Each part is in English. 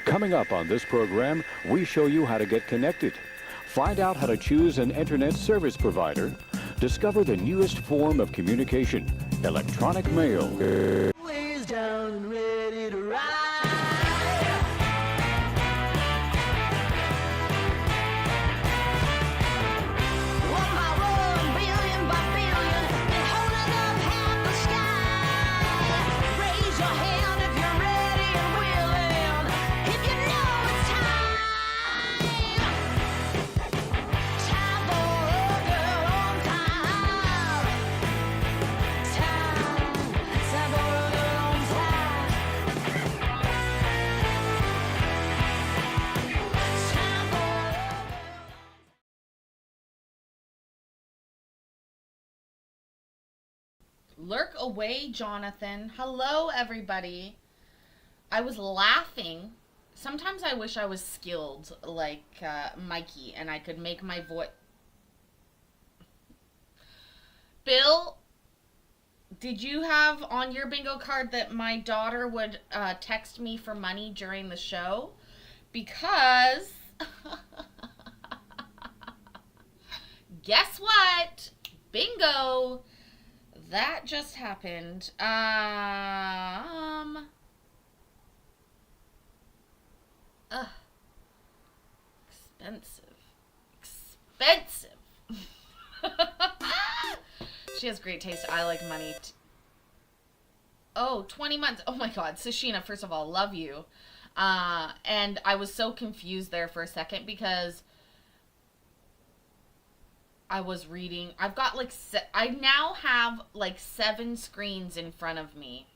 Coming up on this program, we show you how to get connected. Find out how to choose an internet service provider. Discover the newest form of communication, electronic mail. Ways down and ready to ride. One by one, billion by billion, and holding up half the sky. Raise your hand if you're ready and willing, if you know it's time. Time for a girl on time. Time for a girl on time. Time for a Lurk away, Jonathan. Hello, everybody. I was laughing. Sometimes I wish I was skilled like Mikey and I could make my voice. Bill, did you have on your bingo card that my daughter would text me for money during the show? Because guess what? Bingo. That just happened. Expensive. She has great taste. I like money. Oh, 20 months. Oh my God. Sashina, first of all, love you. And I was so confused there for a second because I was reading. I've got like, I now have like 7 screens in front of me.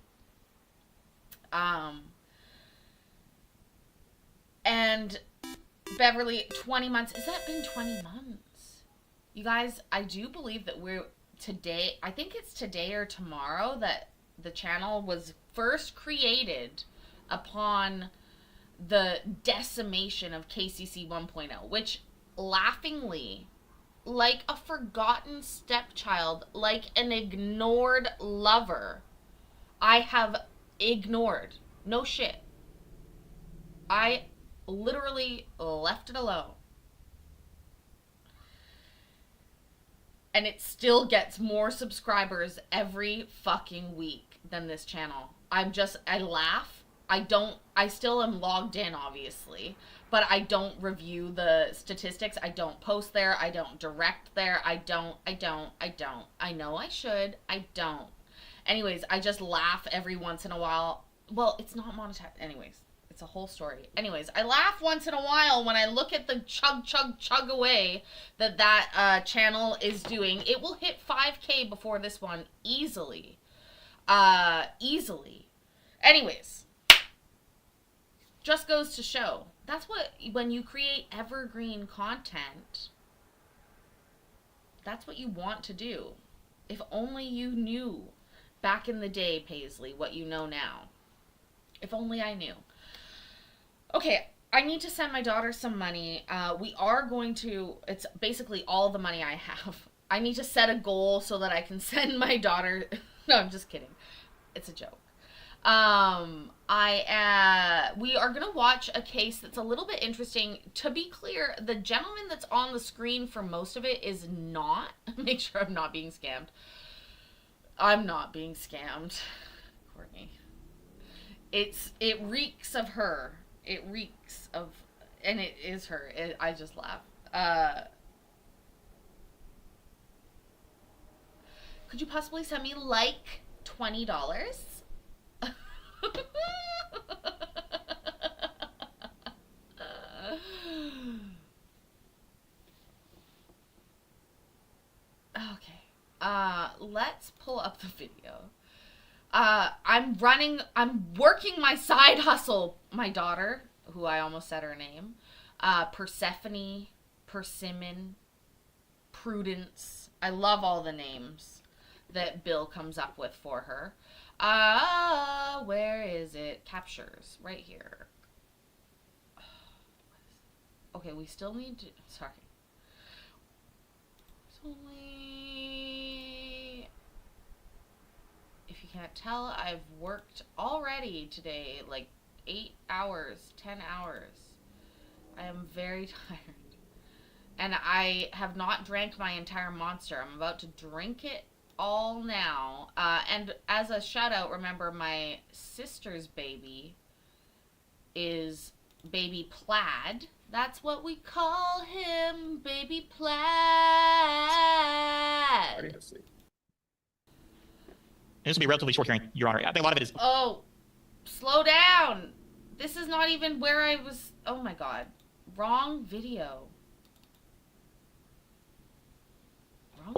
And Beverly, 20 months. Has that been 20 months? You guys, I do believe that we're today, I think it's today or tomorrow that the channel was first created upon the decimation of KCC 1.0, which laughingly, like a forgotten stepchild, like an ignored lover, I have ignored. No shit. I literally left it alone. And it still gets more subscribers every fucking week than this channel. I laugh. I still am logged in, obviously, but I don't review the statistics. I don't post there. I don't direct there. I don't. I know I should. I don't. Anyways, I just laugh every once in a while. Well, it's not monetized. Anyways, it's a whole story. Anyways, I laugh once in a while when I look at the chug away that channel is doing. It will hit 5K before this one easily. Easily. Anyways, just goes to show. That's what, when you create evergreen content, that's what you want to do. If only you knew back in the day, Paisley, what you know now. If only I knew. Okay, I need to send my daughter some money. We are going to, it's basically all the money I have. I need to set a goal so that I can send my daughter, no, I'm just kidding. It's a joke. We are going to watch a case that's a little bit interesting. To be clear, the gentleman that's on the screen for most of it is not. Make sure I'm not being scammed. I'm not being scammed, Courtney. It reeks of her. It reeks of, and it is her. I just laugh. Could you possibly send me like $20? Okay. Let's pull up the video. I'm working my side hustle. My daughter, who I almost said her name, Persephone, Persimmon, Prudence. I love all the names that Bill comes up with for her. Where is it? Captures. Right here. Okay, we still need to, sorry. It's only, if you can't tell, I've worked already today, like 8 hours, 10 hours. I am very tired. And I have not drank my entire monster. I'm about to drink it all now. And as a shout out, remember my sister's baby is Baby Plaid. That's what we call him, Baby Plaid. This will be a relatively short hearing, Your Honor. I think a lot of it is... Oh, slow down. This is not even where I was. Oh my god. Wrong video.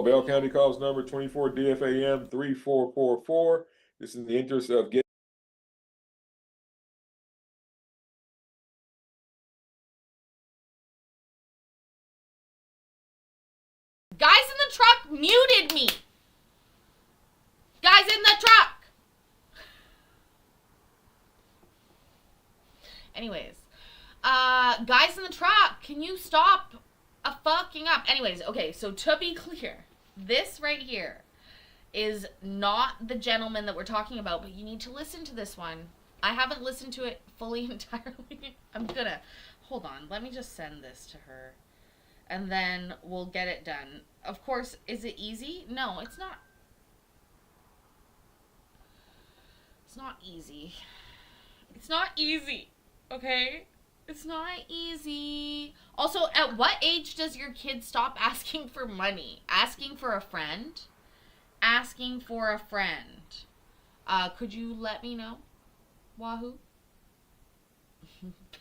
Bell County calls number 24 DFAM 3444. This is in the interest of getting. Guys in the truck muted me. Guys in the truck. Anyways, guys in the truck, can you stop fucking up? Anyways, okay, so to be clear, this right here is not the gentleman that we're talking about, but you need to listen to this one. I haven't listened to it fully entirely. I'm gonna, hold on, let me just send this to her. And then we'll get it done. Of course, is it easy? No, it's not. It's not easy. It's not easy, okay? It's not easy. Also, at what age does your kid stop asking for money? Asking for a friend? Asking for a friend. Could you let me know? Wahoo?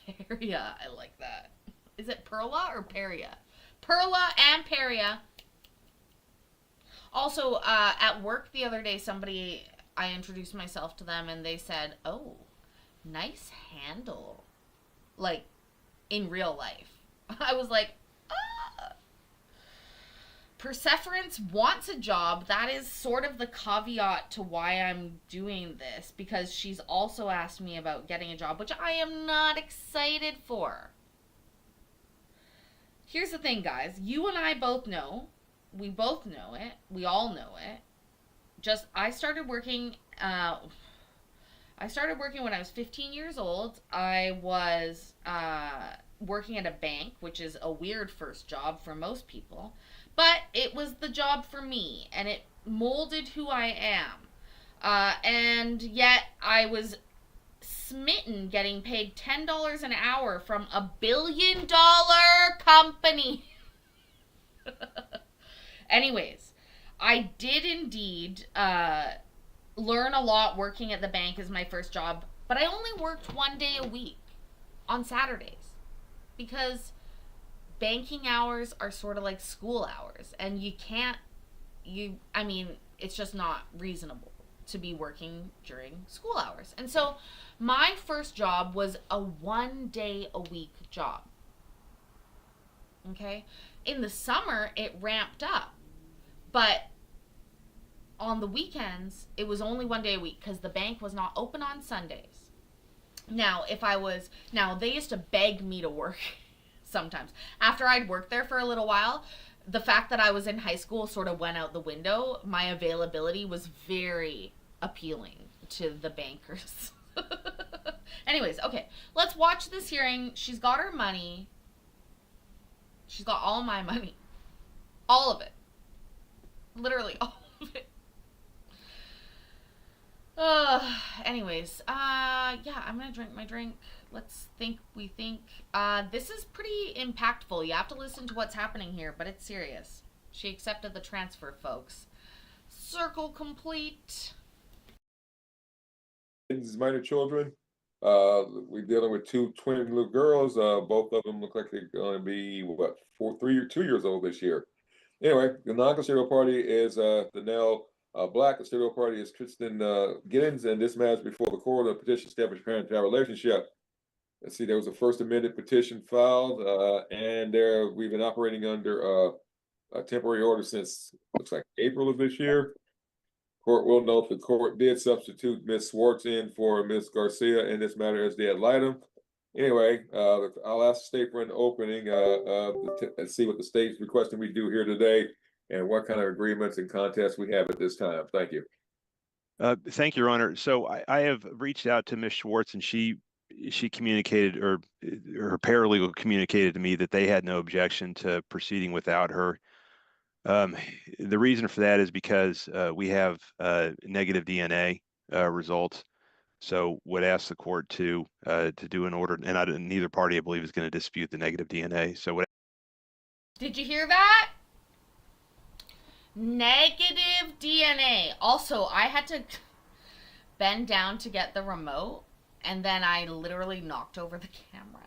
Peria, I like that. Is it Perla or Peria? Perla and Peria. Also, at work the other day, I introduced myself to them and they said, oh, nice handle. Like, in real life. I was like, ah. Perseverance wants a job. That is sort of the caveat to why I'm doing this, because she's also asked me about getting a job, which I am not excited for. Here's the thing, guys. You and I both know. We both know it. We all know it. I started working when I was 15 years old. I was working at a bank, which is a weird first job for most people. But it was the job for me, and it molded who I am. And yet I was smitten getting paid $10 an hour from a $1 billion company. Anyways, I did indeed learn a lot working at the bank as my first job, but I only worked 1 day a week on Saturdays because banking hours are sort of like school hours, and it's just not reasonable to be working during school hours. And so my first job was a 1 day a week job. Okay? In the summer, it ramped up. But on the weekends, it was only 1 day a week because the bank was not open on Sundays. Now, they used to beg me to work sometimes. After I'd worked there for a little while, the fact that I was in high school sort of went out the window. My availability was very appealing to the bankers. Anyways, okay, let's watch this hearing. She's got her money. She's got all my money. All of it. Literally all of it. Anyways, yeah, I'm gonna drink my drink. Let's think we think. This is pretty impactful. You have to listen to what's happening here, but it's serious. She accepted the transfer, folks. Circle complete. Minor children. We're dealing with two twin little girls. Both of them look like they're going to be 2 years old this year. Anyway, the non-custodial party is Danelle Black. The custodial party is Tristan Giddens, and this matters before the court. A petition established parent-child relationship. Let's see, there was a first amended petition filed, and we've been operating under a temporary order since looks like April of this year. Court will note the court did substitute Ms. Swartz in for Ms. Garcia in this matter as the ad litem. Anyway, I'll ask the state for an opening and see what the state's requesting we do here today and what kind of agreements and contests we have at this time. Thank you. Thank you, Your Honor. So I have reached out to Ms. Schwartz, and she she communicated, or her paralegal communicated to me, that they had no objection to proceeding without her. The reason for that is because we have negative DNA results. So would ask the court to do an order, and neither party, I believe, is going to dispute the negative DNA. So Did you hear that? Negative DNA. Also, I had to bend down to get the remote, and then I literally knocked over the camera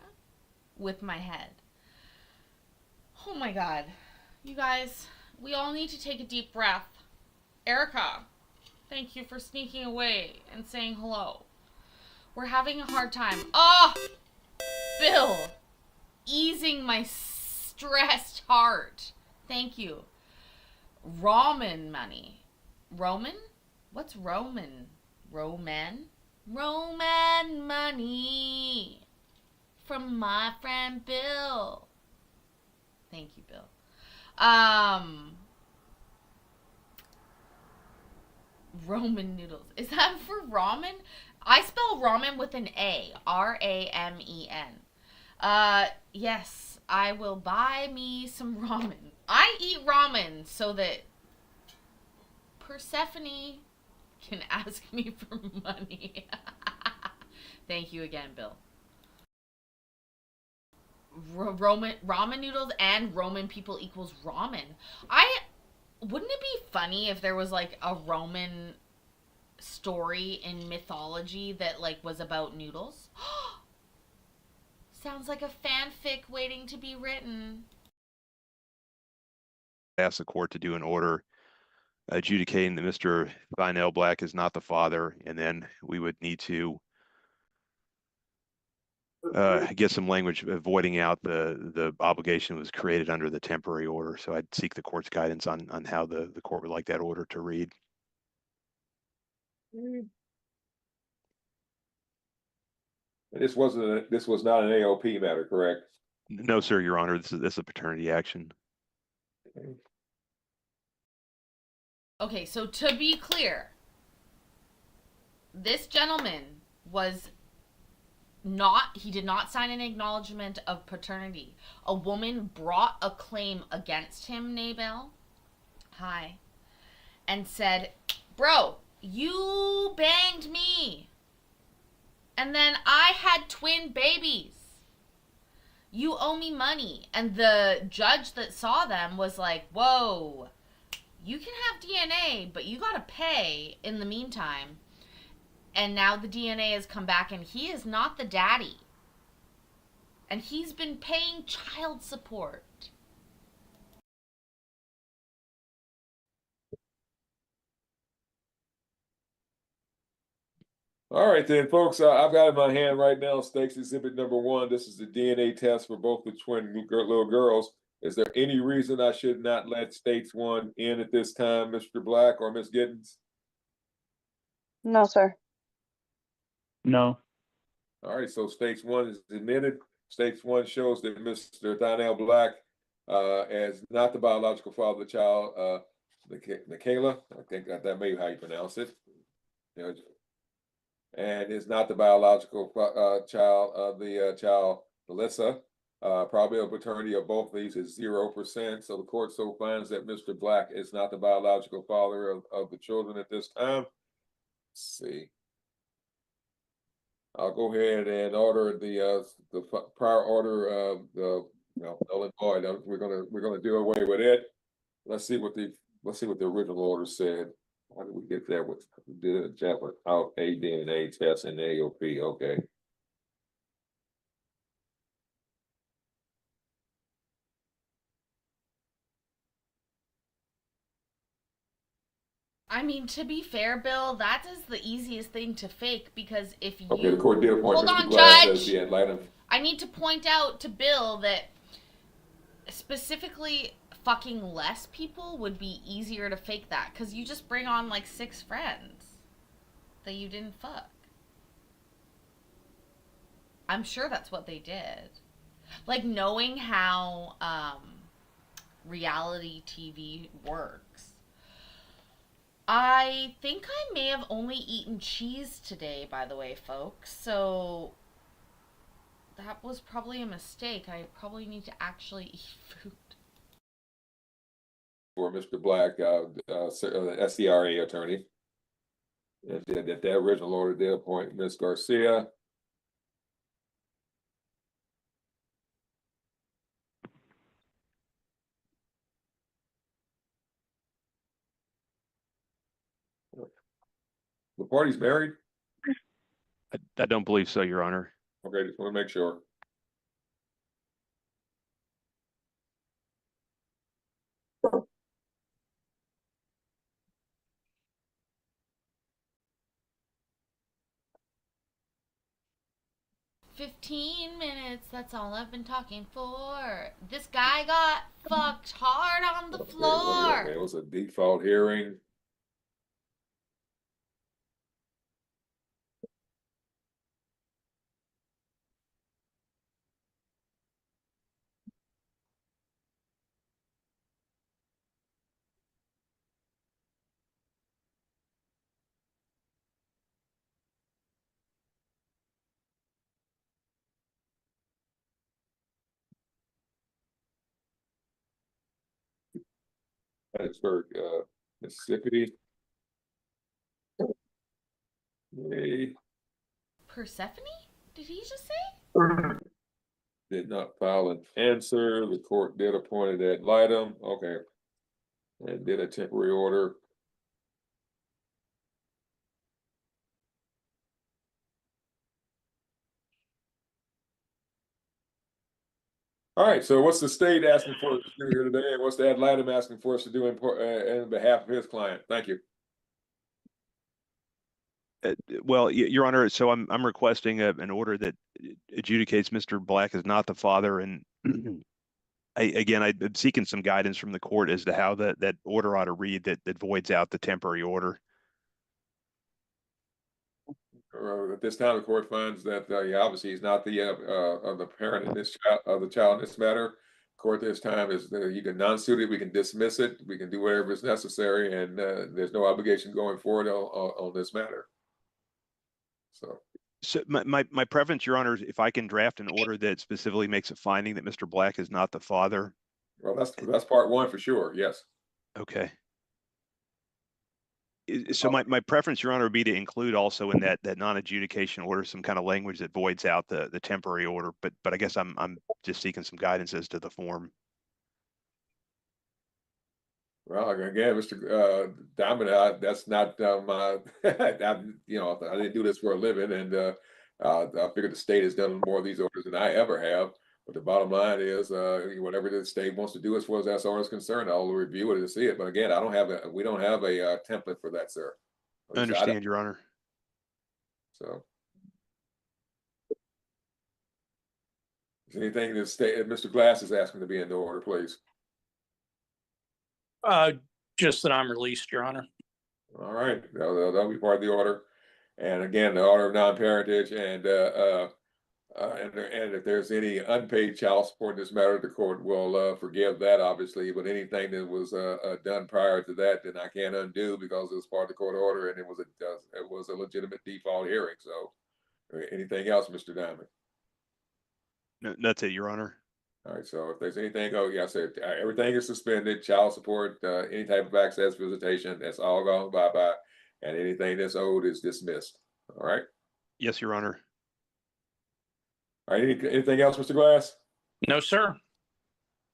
with my head. Oh my god. You guys, we all need to take a deep breath. Erica, thank you for sneaking away and saying hello. We're having a hard time. Oh! Bill! Easing my stressed heart. Thank you. Ramen money. Roman? What's Roman? Roman? Roman money. From my friend Bill. Thank you, Bill. Roman noodles. Is that for ramen? I spell ramen with an A. R-A-M-E-N. Yes, I will buy me some ramen. I eat ramen so that Persephone can ask me for money. Thank you again, Bill. Ramen noodles and Roman people equals ramen. Wouldn't it be funny if there was like a Roman story in mythology that like was about noodles? Sounds like a fanfic waiting to be written. ask the court to do an order adjudicating that Mr. Vinell Black is not the father, and then we would need to get some language voiding out the obligation that was created under the temporary order. So I'd seek the court's guidance on how the court would like that order to read. This was not an AOP matter, correct? No, sir, Your Honor. This is a paternity action. Okay, so to be clear, this gentleman he did not sign an acknowledgement of paternity. A woman brought a claim against him, Nabel. Hi. And said, bro, you banged me. And then I had twin babies. You owe me money. And the judge that saw them was like, whoa, you can have DNA, but you gotta pay in the meantime. And now the DNA has come back and he is not the daddy. And he's been paying child support. All right then, folks, I've got in my hand right now Stakes Exhibit number 1. This is the DNA test for both the twin little girls. Is there any reason I should not let Stakes 1 in at this time, Mr. Black or Ms. Giddens? No, sir. No. All right, so Stakes 1 is admitted. Stakes 1 shows that Mr. Donnell Black is not the biological father of the child, Michaela. I think that may be how you pronounce it. And is not the biological child of the child, Melissa. Probability of paternity of both of these is 0%. So the court so finds that Mr. Black is not the biological father of the children at this time. Let's see. I'll go ahead and order the prior order of the null and void. We're gonna do away with it. Let's see what the original order said. How did we get there with the chat without a DNA test and AOP? Okay. I mean, to be fair, Bill, that is the easiest thing to fake because if you... Okay, the court did appoint Hold Mr. on, Glass Judge! as the Atlanta. I need to point out to Bill that specifically fucking less people would be easier to fake that because you just bring on like 6 friends that you didn't fuck. I'm sure that's what they did. Like, knowing how reality TV works. I think I may have only eaten cheese today, by the way, folks. So That was probably a mistake. I probably need to actually eat food. For Mr. Black, SCRA attorney. And then that original order did appoint Ms. Garcia. The party's married? I don't believe so, Your Honor. Okay, just want to make sure. "15 minutes, that's all I've been talking for. This guy got fucked hard on the Okay, floor." it was a default hearing. Pittsburgh, Mississippi. They Persephone? Did he just say? did not file an answer. The court did appoint it ad litem. Okay. And did a temporary order. All right, so what's the state asking for us to do here today? And what's the ad litem asking for us to do in behalf of his client? Thank you. Well, Your Honor, so I'm requesting an order that adjudicates Mr. Black as not the father, and I'm seeking some guidance from the court as to how that order ought to read that voids out the temporary order. At this time, the court finds that obviously he's not the parent in this child of the child in this matter. Court this time is you can non-suit it, we can dismiss it, we can do whatever is necessary, and there's no obligation going forward on this matter. So my preference, Your Honor, is if I can draft an order that specifically makes a finding that Mr. Black is not the father. Well, that's part one for sure. Yes. Okay. So my preference, Your Honor, would be to include also in that non-adjudication order some kind of language that voids out the temporary order. But I guess I'm just seeking some guidance as to the form. Well, again, Mr. Diamond, that's not my. I didn't do this for a living, and I figured the state has done more of these orders than I ever have. But the bottom line is, whatever the state wants to do as far as that order is concerned, I'll review it and see it. But again, we don't have a template for that, sir. I understand, Your Honor. So, is anything that Mr. Glass is asking to be in the order, please? Just that I'm released, Your Honor. All right, that'll be part of the order. And again, the order of non-parentage and if there's any unpaid child support in this matter, the court will forgive that, obviously. But anything that was done prior to that, then I can't undo because it was part of the court order and it was a legitimate default hearing. So, anything else, Mr. Diamond? No, that's it, Your Honor. All right, so if there's anything, I said everything is suspended, child support, any type of access, visitation, that's all gone bye-bye, and anything that's owed is dismissed. All right? Yes, Your Honor. All right, anything else, Mr. Glass? No, sir.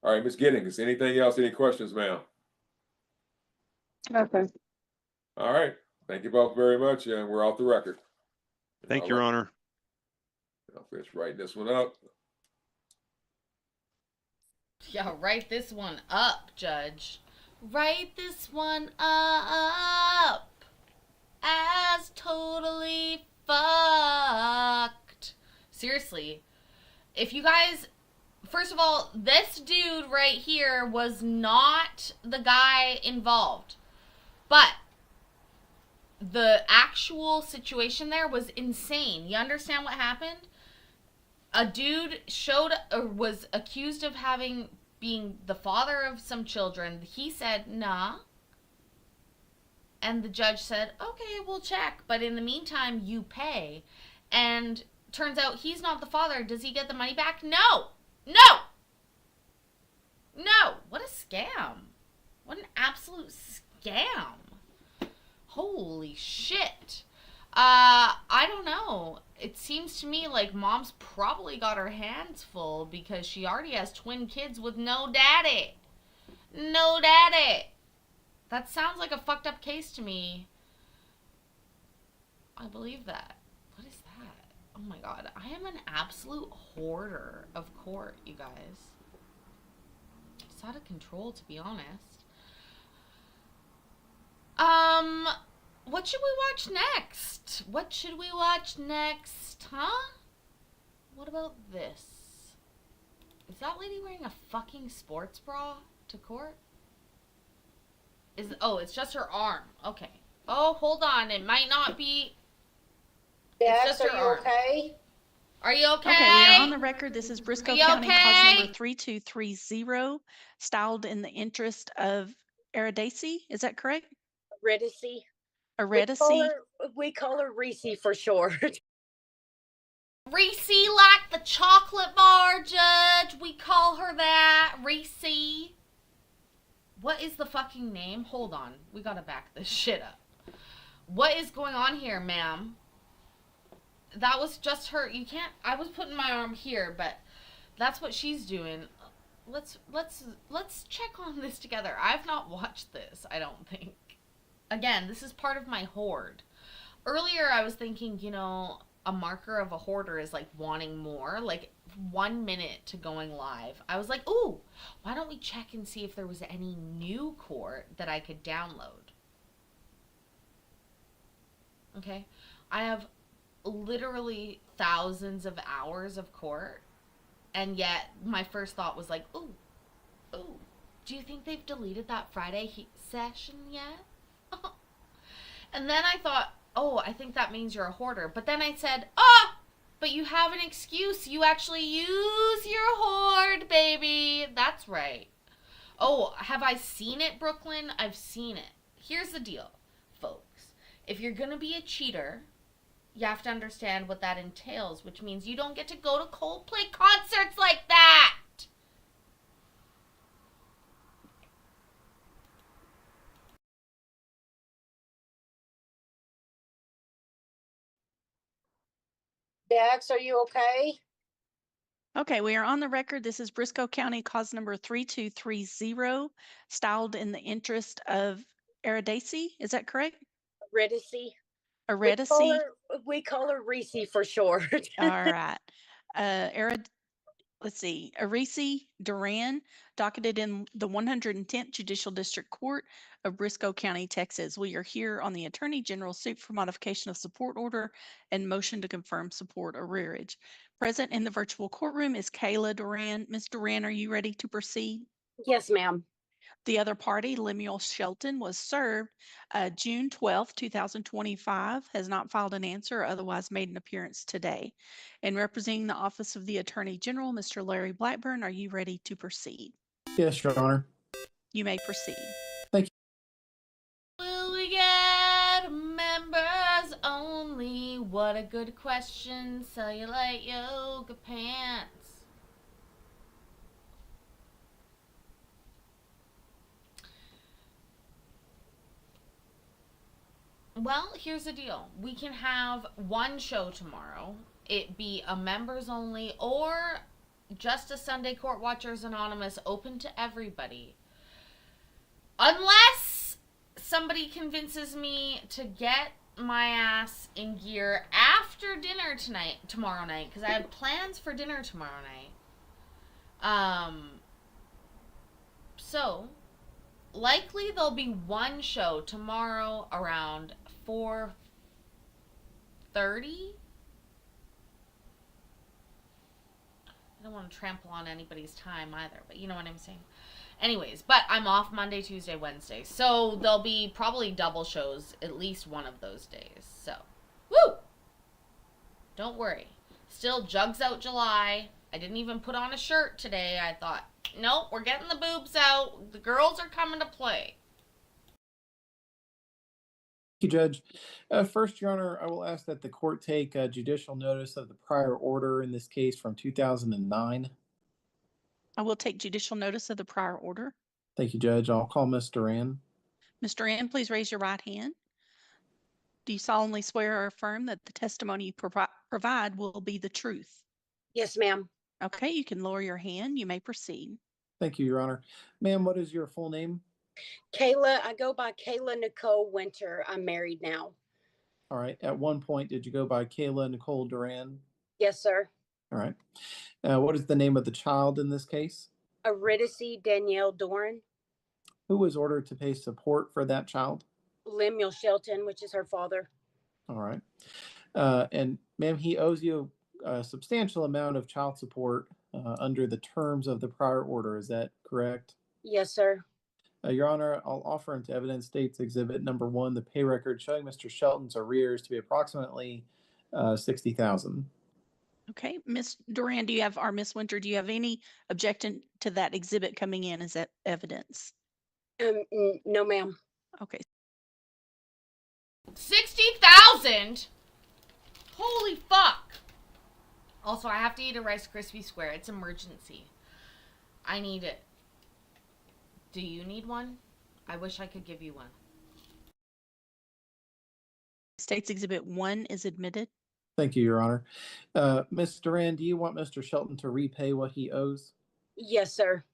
All right, Ms. Giddings, anything else, any questions, ma'am? Okay. All right, thank you both very much, and we're off the record. Thank you, Your Honor. I'll finish writing this one up. Yeah, write this one up, Judge. Write this one up as totally fucked. Seriously. If you guys... First of all, this dude right here was not the guy involved. But the actual situation there was insane. You understand what happened? A dude was accused of being the father of some children. He said, nah. And the judge said, okay, we'll check. But in the meantime, you pay. And turns out he's not the father, does he get the money back? No! No! No! What a scam. What an absolute scam. Holy shit. I don't know. It seems to me like mom's probably got her hands full because she already has twin kids with no daddy. No daddy. That sounds like a fucked up case to me. I believe that. What is that? Oh my god. I am an absolute hoarder of court, you guys. It's out of control, to be honest. What should we watch next? What should we watch next, huh? What about this? Is that lady wearing a fucking sports bra to court? Oh, it's just her arm. Okay. Oh, hold on. It might not be. Yes, just are her you arm. okay? Are you okay? Okay, we are on the record. This is Briscoe Are you County okay? cause number 3230, styled in the interest of Eridace. Is that correct? Ridicy. Eridace. We call her Reese for short. Reese, like the chocolate bar, Judge. We call her that. Reese. What is the fucking name? Hold on. We gotta back this shit up. What is going on here, ma'am? That was just her. You can't. I was putting my arm here, but that's what she's doing. Let's check on this together. I've not watched this, I don't think. Again, this is part of my hoard. Earlier I was thinking, you know, a marker of a hoarder is like wanting more, like 1 minute to going live. I was like, ooh, why don't we check and see if there was any new court that I could download? Okay. I have literally thousands of hours of court, and yet my first thought was like, ooh, do you think they've deleted that Friday session yet? And then I thought, oh, I think that means you're a hoarder. But then I said, but you have an excuse. You actually use your hoard, baby. That's right. Oh, have I seen it, Brooklyn? I've seen it. Here's the deal, folks. If you're going to be a cheater, you have to understand what that entails, which means you don't get to go to Coldplay concerts like that. Dax, are you okay? Okay, we are on the record. This is Briscoe County cause number 3230, styled in the interest of Eridace. Is that correct? Ridicy. Eridace. We call her Reese for short. All right. Let's see. Arisi Duran, docketed in the 110th Judicial District Court of Briscoe County, Texas. We are here on the Attorney General's suit for modification of support order and motion to confirm support arrearage. Present in the virtual courtroom is Kayla Duran. Ms. Duran, are you ready to proceed? Yes, ma'am. The other party, Lemuel Shelton, was served June 12th, 2025, has not filed an answer or otherwise made an appearance today. In representing the Office of the Attorney General, Mr. Larry Blackburn, are you ready to proceed? Yes, Your Honor. You may proceed. Thank you. Will we get members only? What a good question. Cellulite yoga pants. Well, here's the deal. We can have one show tomorrow. It be a members only or just a Sunday Court Watchers Anonymous, open to everybody. Unless somebody convinces me to get my ass in gear after dinner tomorrow night, because I have plans for dinner tomorrow night. So likely there'll be one show tomorrow around 4:30. I don't want to trample on anybody's time either, but you know what I'm saying. Anyways, but I'm off Monday, Tuesday, Wednesday. So there'll be probably double shows at least one of those days. So, woo! Don't worry. Still jugs out July. I didn't even put on a shirt today. I thought, nope, we're getting the boobs out. The girls are coming to play. you, Judge. First, Your Honor, I will ask that the court take judicial notice of the prior order in this case from 2009. I will take judicial notice of the prior order. Thank you, Judge. I'll call Ms. Duran. Ms. Duran, please raise your right hand. Do you solemnly swear or affirm that the testimony you provide will be the truth? Yes, ma'am. Okay, you can lower your hand. You may proceed. Thank you, Your Honor. Ma'am, what is your full name? Kayla, I go by Kayla Nicole Winter. I'm married now. All right. At one point, did you go by Kayla Nicole Duran? Yes, sir. All right. What is the name of the child in this case? Eurydice Danielle Doran. Who was ordered to pay support for that child? Lemuel Shelton, which is her father. All right. And ma'am, he owes you a substantial amount of child support under the terms of the prior order. Is that correct? Yes, sir. Your Honor, I'll offer into evidence states exhibit number 1, the pay record showing Mr. Shelton's arrears to be approximately $60,000. Okay, Ms. Duran, do you have, or Ms. Winter, do you have any objection to that exhibit coming in as evidence? No, ma'am. Okay. 60,000? Holy fuck. Also, I have to eat a Rice Krispie Square. It's emergency. I need it. Do you need one? I wish I could give you one. States Exhibit 1 is admitted. Thank you, Your Honor. Ms. Duran, do you want Mr. Shelton to repay what he owes? Yes, sir.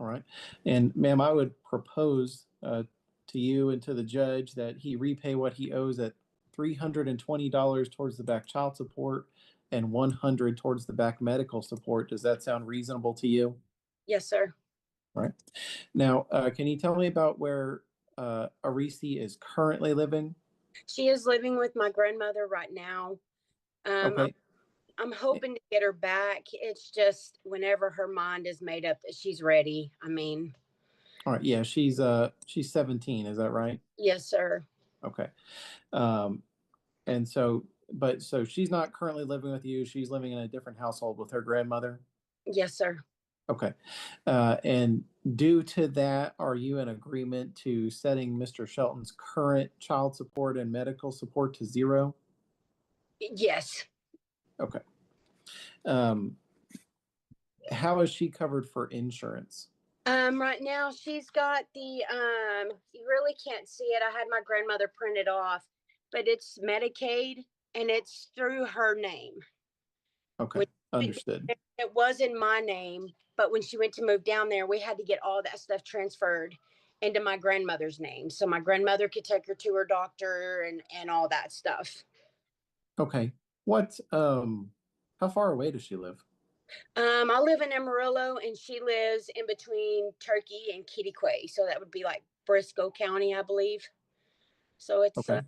All right. And ma'am, I would propose to you and to the judge that he repay what he owes at $320 towards the back child support and $100 towards the back medical support. Does that sound reasonable to you? Yes, sir. All right. Now, can you tell me about where Arisi is currently living? She is living with my grandmother right now. Okay. I'm hoping to get her back. It's just whenever her mind is made up that she's ready. I mean. All right. Yeah, she's 17. Is that right? Yes, sir. Okay. And so she's not currently living with you. She's living in a different household with her grandmother. Yes, sir. Okay. And due to that, are you in agreement to setting Mr. Shelton's current child support and medical support to $0? Yes. Okay. How is she covered for insurance? Right now she's got the you really can't see it. I had my grandmother print it off, but it's Medicaid and it's through her name. Okay, understood. It was in my name, but when she went to move down there, we had to get all that stuff transferred into my grandmother's name, so my grandmother could take her to her doctor and all that stuff. Okay. What how far away does she live? I live in Amarillo and she lives in between Turkey and Kittiquay, so that would be like Briscoe County, I believe. So it's Okay.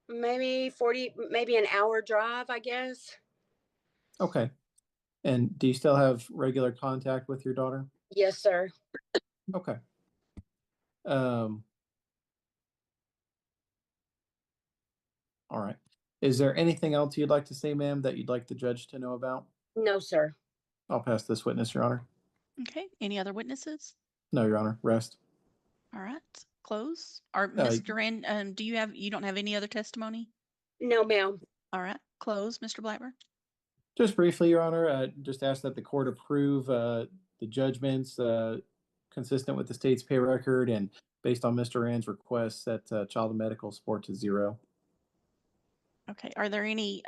maybe an hour drive, I guess. Okay. And do you still have regular contact with your daughter? Yes, sir. Okay. All right. Is there anything else you'd like to say, ma'am, that you'd like the judge to know about? No, sir. I'll pass this witness, Your Honor. Okay, any other witnesses? No, Your Honor. Rest. All right, close. Or Ms. Duran, you don't have any other testimony? No, ma'am. All right, close. Mr. Blackburn? Just briefly, Your Honor, just ask that the court approve the judgments consistent with the state's pay record and based on Mr. Rand's request, set child and medical support to $0. Okay, are there any,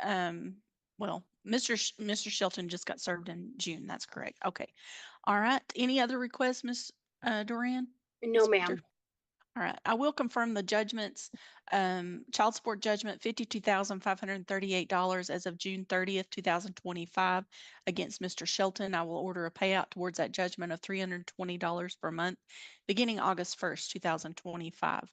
well, Mr. Shelton just got served in June, that's correct. Okay. All right, any other requests, Ms. Duran? No, Ms. Winter? ma'am. All right, I will confirm the judgments. Child support judgment, $52,538 as of June 30th, 2025 against Mr. Shelton. I will order a payout towards that judgment of $320 per month beginning August 1st, 2025.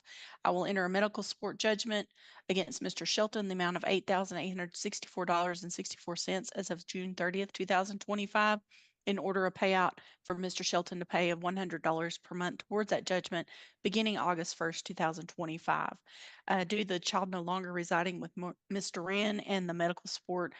I will enter a medical support judgment against Mr. Shelton, the amount of $8,864.64 as of June 30th, 2025 in order a payout for Mr. Shelton to pay of $100 per month towards that judgment beginning August 1st, 2025. Due to the child no longer residing with Ms. Duran and the medical support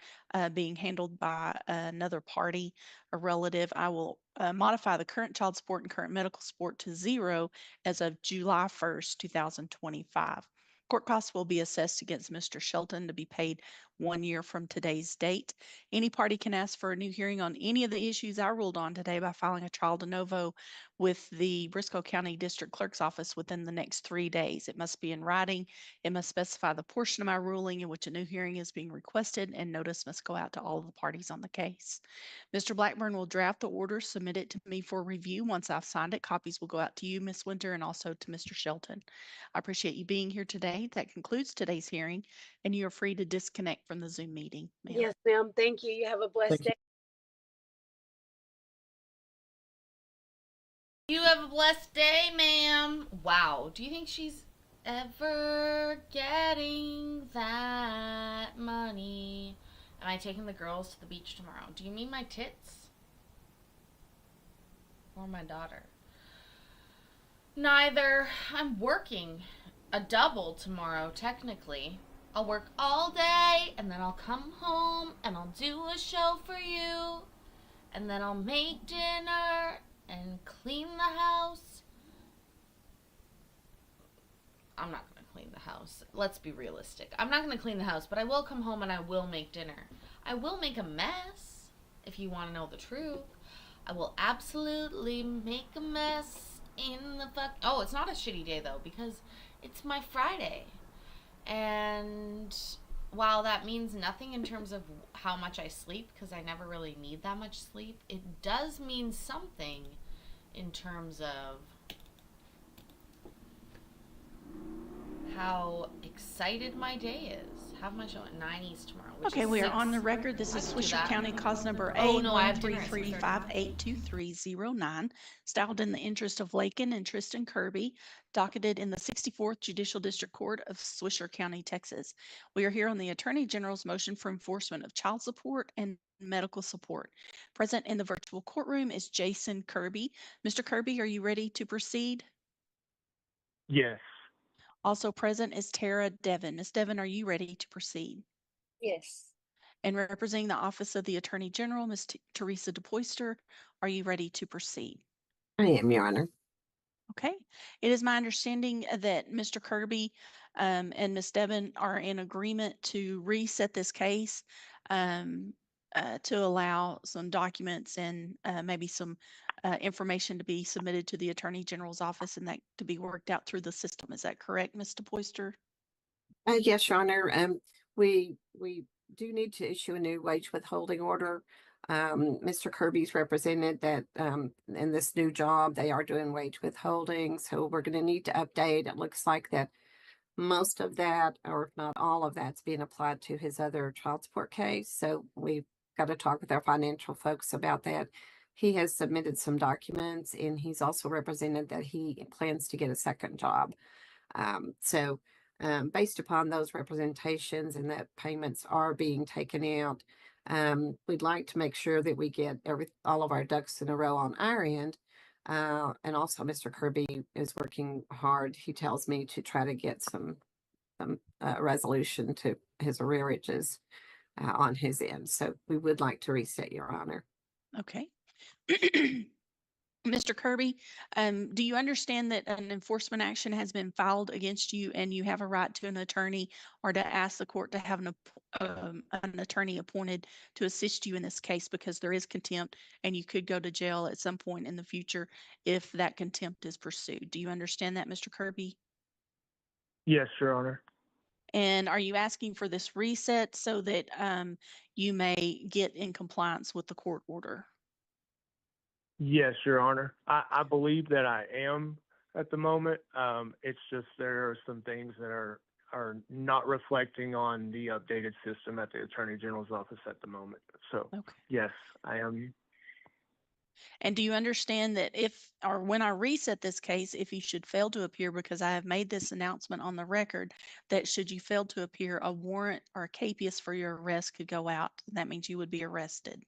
being handled by another party, a relative, I will modify the current child support and current medical support to zero as of July 1st, 2025. Court costs will be assessed against Mr. Shelton to be paid 1 year from today's date. Any party can ask for a new hearing on any of the issues I ruled on today by filing a trial de novo with the Briscoe County District Clerk's Office within the next 3 days. It must be in writing. It must specify the portion of my ruling in which a new hearing is being requested, and notice must go out to all of the parties on the case. Mr. Blackburn will draft the order, submit it to me for review. Once I've signed it, copies will go out to you, Ms. Winter, and also to Mr. Shelton. I appreciate you being here today. That concludes today's hearing, and you are free to disconnect from the Zoom meeting. Ma'am. Yes, ma'am. Thank you. You have a blessed Thank you. day. You have a blessed day, ma'am. Wow. Do you think she's ever getting that money? Am I taking the girls to the beach tomorrow? Do you mean my tits? Or my daughter? Neither. I'm working a double tomorrow, technically. I'll work all day, and then I'll come home, and I'll do a show for you, and then I'll make dinner, and clean the house. I'm not going to clean the house. Let's be realistic. I'm not going to clean the house, but I will come home and I will make dinner. I will make a mess, if you want to know the truth. I will absolutely make a mess in the fuck. Oh, it's not a shitty day though, because it's my Friday. And while that means nothing in terms of how much I sleep, because I never really need that much sleep, it does mean something in terms of how excited my day is. Have my show at 9 East tomorrow. Okay, we are on the record. This is Swisher County cause number A133582309, styled in the interest of Lakin and Tristan Kirby, docketed in the 64th Judicial District Court of Swisher County, Texas. We are here on the Attorney General's motion for enforcement of child support and medical support. Present in the virtual courtroom is Jason Kirby. Mr. Kirby, are you ready to proceed? Yes. Also present is Tara Devon. Ms. Devon, are you ready to proceed? Yes. And representing the Office of the Attorney General, Ms. Teresa DePoyster, are you ready to proceed? I am, Your Honor. Okay. It is my understanding that Mr. Kirby and Ms. Devon are in agreement to reset this case to allow some documents and maybe some information to be submitted to the Attorney General's office and that to be worked out through the system. Is that correct, Ms. DePoyster? Yes, Your Honor. We do need to issue a new wage withholding order. Mr. Kirby's represented that in this new job, they are doing wage withholding. So we're going to need to update. It looks like that most of that, or if not all of that's being applied to his other child support case. So we've got to talk with our financial folks about that. He has submitted some documents and he's also represented that he plans to get a second job. Based upon those representations and that payments are being taken out, we'd like to make sure that we get all of our ducks in a row on our end. And also Mr. Kirby is working hard, he tells me, to try to get some resolution to his arrearages on his end. So we would like to reset, Your Honor. Okay. Mr. Kirby, do you understand that an enforcement action has been filed against you and you have a right to an attorney or to ask the court to have an attorney appointed to assist you in this case because there is contempt and you could go to jail at some point in the future if that contempt is pursued? Do you understand that, Mr. Kirby? Yes, Your Honor. And are you asking for this reset so that you may get in compliance with the court order? Yes, Your Honor. I believe that I am at the moment. It's just there are some things that are not reflecting on the updated system at the Attorney General's office at the moment. So, okay. Yes, I am. And do you understand that if or when I reset this case, if you should fail to appear, because I have made this announcement on the record, that should you fail to appear, a warrant or a capias for your arrest could go out. That means you would be arrested.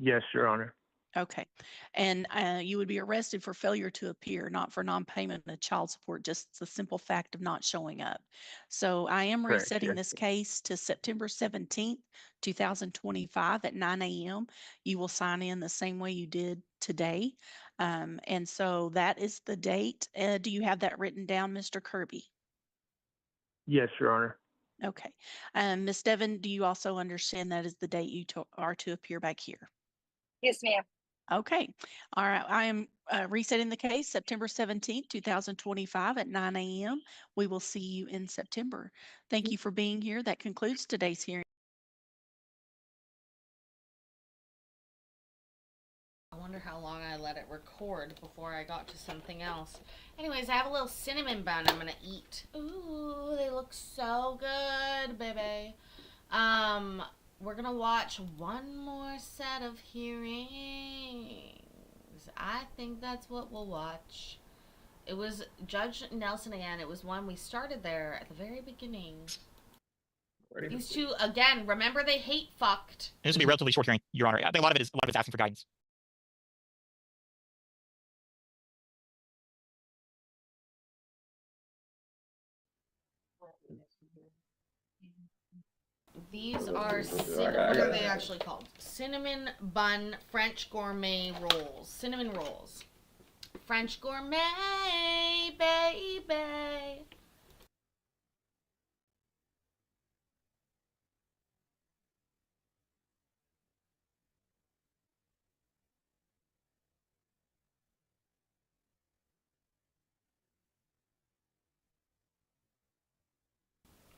Yes, Your Honor. Okay. And you would be arrested for failure to appear, not for non-payment of child support, just the simple fact of not showing up. So I am Correct, resetting yes. this case to September 17th, 2025 at 9 a.m. You will sign in the same way you did today. And so that is the date. Do you have that written down, Mr. Kirby? Yes, Your Honor. Okay. Ms. Devon, do you also understand that is the date you are to appear back here? Yes, ma'am. Okay. All right. I am resetting the case September 17th, 2025 at 9 a.m. We will see you in September. Thank you for being here. That concludes today's hearing. I wonder how long I let it record before I got to something else. Anyways, I have a little cinnamon bun I'm gonna eat. Ooh, they look so good, baby. We're gonna watch one more set of hearings. I think that's what we'll watch. It was Judge Nelson again. It was one we started there at the very beginning. These two, again, remember they hate fucked. This will be a relatively short hearing, Your Honor. I think a lot of it is asking for guidance. These are what are they actually called? Cinnamon bun French gourmet rolls. Cinnamon rolls. French gourmet, baby.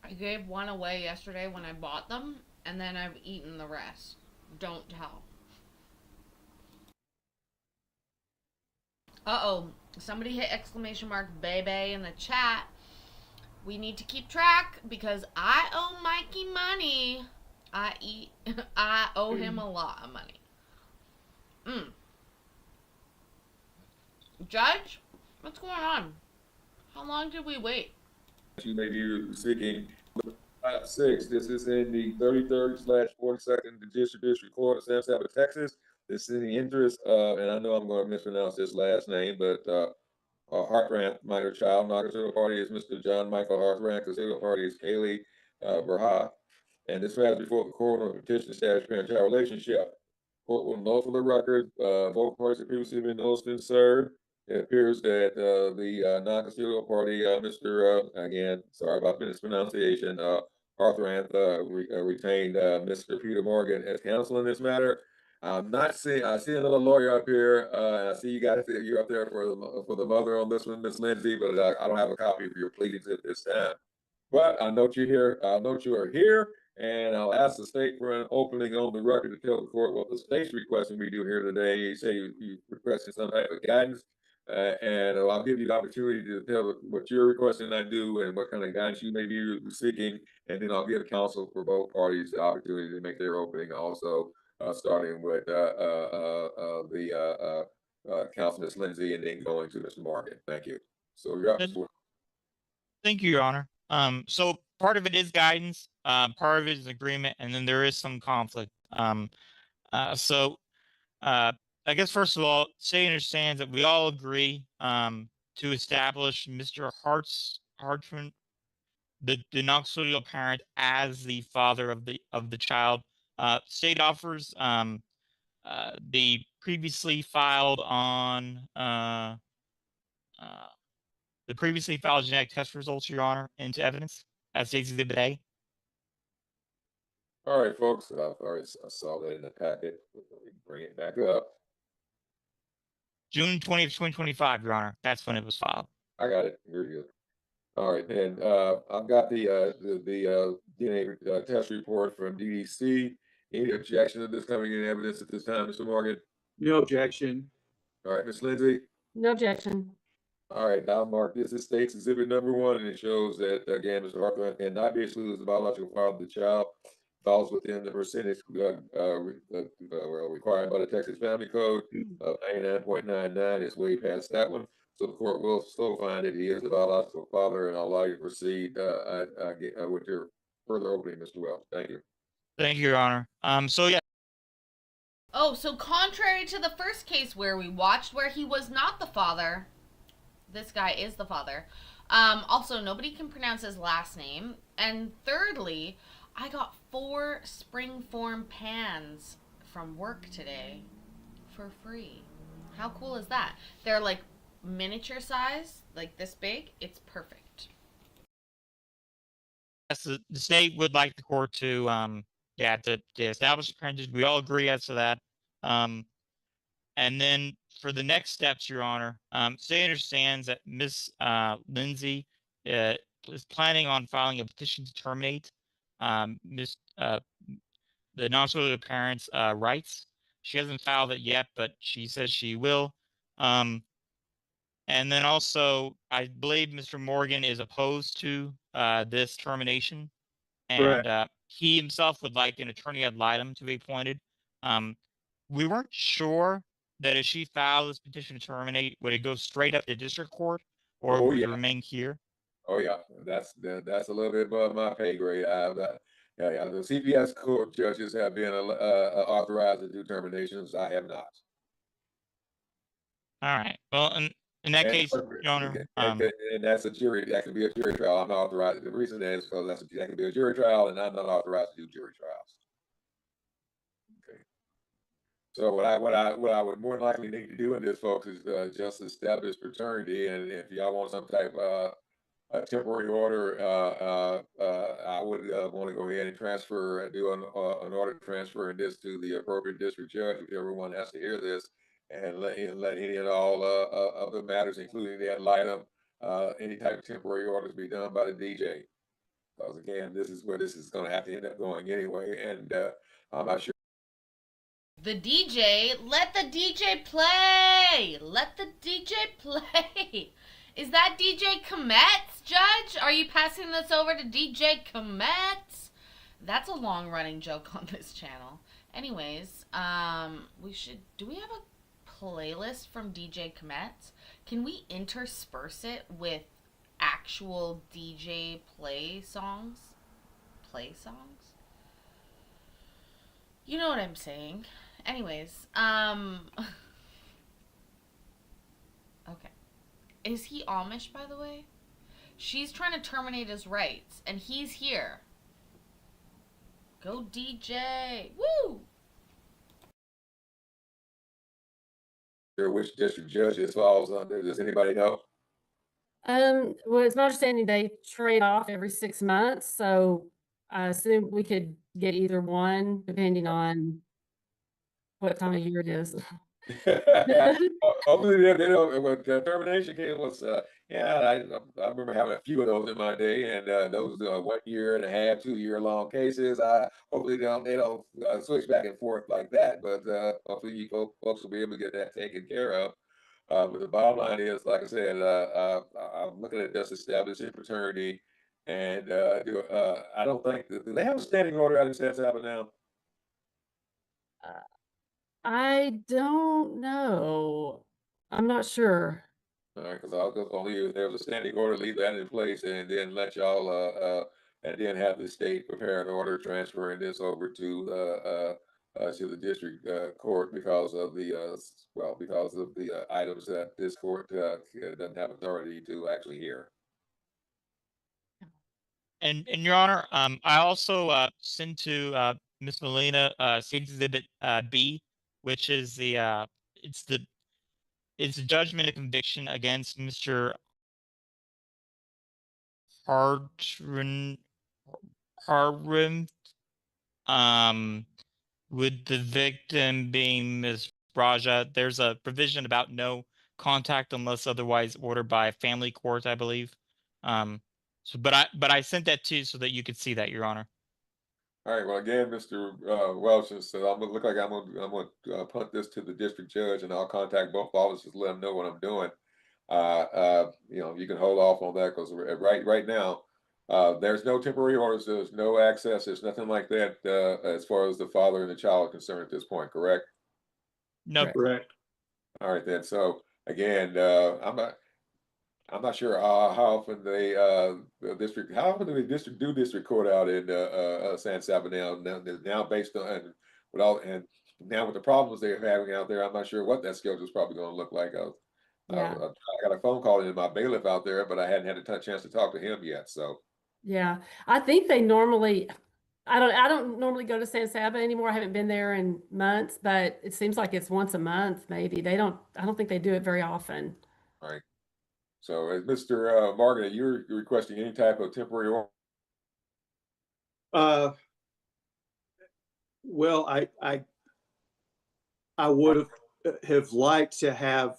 I gave one away yesterday when I bought them, and then I've eaten the rest. Don't tell. Uh-oh. Somebody hit exclamation mark baby in the chat. We need to keep track because I owe Mikey money. I owe him a lot of money. Judge, what's going on? How long did we wait? You may be seeking 6. This is in the 33rd/42nd District Court of San Saba, Texas. This is in the interest of, and I know I'm going to mispronounce this last name, but Hartranft minor child. Non-custodial party is Mr. John Michael Hartranft. Custodial party is Haley Verha. And this matters before the court on a petition to establish parent-child relationship. Court will note for the record, both parties have previously been noticed and served. It appears that the non-custodial party, Mr. Again, sorry about mispronunciation, Hartranft retained Mr. Peter Morgan as counsel in this matter. I'm not seeing. I see another lawyer up here. I see you guys. You're up there for the mother on this one, Miss Lindsay. But I don't have a copy of your pleadings at this time. But I note you're here. I note you are here, and I'll ask the state for an opening on the record to tell the court what the state's requesting we do here today. You say you requested some type of guidance, and I'll give you the opportunity to tell what you're requesting I do and what kind of guidance you may be seeking, and then I'll give counsel for both parties the opportunity to make their opening also. Starting with Councilman Lindsay and then going to Mr. Morgan. Thank you. So you're up. Thank you, Your Honor. So part of it is guidance, part of it is agreement, and then there is some conflict. I guess first of all, state understands that we all agree to establish Mr. Hartranft, the non-custodial parent, as the father of the child. State offers the previously filed genetic test results, Your Honor, into evidence as State's Exhibit A. All right, folks. I saw that in the packet. Bring it back up. June 20th, 2025, Your Honor. That's when it was filed. I got it. Very good. All right, and I've got the DNA test report from DDC. Any objection to this coming in evidence at this time, Mr. Morgan? No objection. All right, Ms. Lindsay. No objection. All right, now mark this as State's Exhibit number 1, and it shows that again, Mr. Hartranft cannot be excluded as the biological father of the child. Falls within the percentage required by the Texas Family Code of 99.99. It's way past that one. So the court will still find that he is the biological father, and I'll allow you to proceed with your further opening, Mr. Wells. Thank you. Thank you, Your Honor. So yeah. Oh, so contrary to the first case where we watched where he was not the father, this guy is the father. Also, nobody can pronounce his last name. And thirdly, I got 4 springform pans from work today for free. How cool is that? They're like miniature size, like this big. It's perfect. Yes, the state would like the court to establish the parentage. We all agree as to that. And then for the next steps, Your Honor, state understands that Miss Lindsay is planning on filing a petition to terminate Miss the non-custodial parent's rights. She hasn't filed it yet, but she says she will. And then also, I believe Mr. Morgan is opposed to this termination, and he himself would like an attorney ad litem to be appointed. We weren't sure that if she filed this petition to terminate, would it go straight up to district court or Oh, would yeah. it remain here? Oh yeah, that's a little bit above my pay grade. Yeah, the CPS court judges have been authorized to do terminations. I have not. All right. Well, in that And, case, Your Honor, and that's a jury. That can be a jury trial. I'm not authorized. The reason is because that can be a jury trial, and I'm not authorized to do jury trials. Okay. So what I would more likely need to do in this, folks, is just establish paternity, and if y'all want some type a temporary order, I would want to go ahead and transfer, do an order transferring this to the appropriate district judge, if everyone has to hear this, and let any and all of the matters, including the ad litem, any type of temporary orders be done by the DJ. Because again, this is where this is going to have to end up going anyway, and I'm not sure. The DJ, let the DJ play. Let the DJ play. Is that DJ Kometz, Judge? Are you passing this over to DJ Kometz? That's a long-running joke on this channel. Anyways, do we have a playlist from DJ Kometz? Can we intersperse it with actual DJ play songs? Play songs? You know what I'm saying. Anyways, okay. Is he Amish, by the way? She's trying to terminate his rights, and he's here. Go DJ! Woo! Which district judge this falls under? Does anybody know? Well, it's my understanding they trade off every 6 months, so I assume we could get either one depending on what time of year it is. Hopefully they don't. But the termination case was, I remember having a few of those in my day, and those 1 year and a half, 2 year long cases. Hopefully they don't switch back and forth like that. But hopefully you folks will be able to get that taken care of. But the bottom line is, like I said, I'm looking at just establishing fraternity, and I don't think do they have a standing order out in San Salvador now? I don't know. I'm not sure. All right, because I'll just only if there's a standing order, leave that in place, and then let y'all and then have the state prepare an order transferring this over to the district court because of the items that this court doesn't have authority to actually hear. And Your Honor, I also sent to Miss Molina State Exhibit B, which is it's a judgment of conviction against Mr. Hartran, with the victim being Ms. Raja. There's a provision about no contact unless otherwise ordered by a family court, I believe. But I sent that to you so that you could see that, Your Honor. All right. Well, again, Mr. Welch, so I'm gonna punt this to the district judge, and I'll contact both officers, let them know what I'm doing. You can hold off on that because right now, there's no temporary orders, there's no access, there's nothing like that as far as the father and the child are concerned at this point, correct? No. Correct. All right then. So again, I'm not sure how often how often do they district court out in San Salvador now based on now with the problems they're having out there, I'm not sure what that schedule is probably going to look like. Yeah. I got a phone call in my bailiff out there, but I hadn't had a chance to talk to him yet. So Yeah. I think they normally, I don't normally go to San Saba anymore. I haven't been there in months, but it seems like it's once a month, maybe. I don't think they do it very often. all right. So as Mr. Morgan, you're requesting any type of temporary order. Well, I would have liked to have,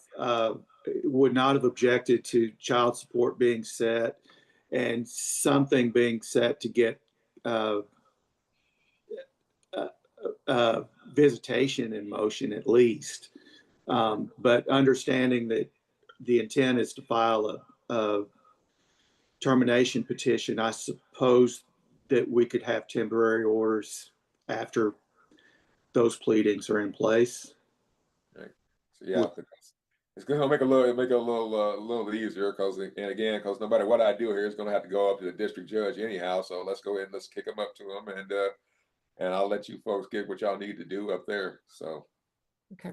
would not have objected to child support being set and something being set to get visitation in motion at least. But understanding that the intent is to file a termination petition, I suppose that we could have temporary orders after those pleadings are in place. Right. So yeah, it's going to make it a little easier because no matter what I do here, it's going to have to go up to the district judge anyhow. So let's go ahead and let's kick them up to him, and I'll let you folks get what y'all need to do up there. So Okay.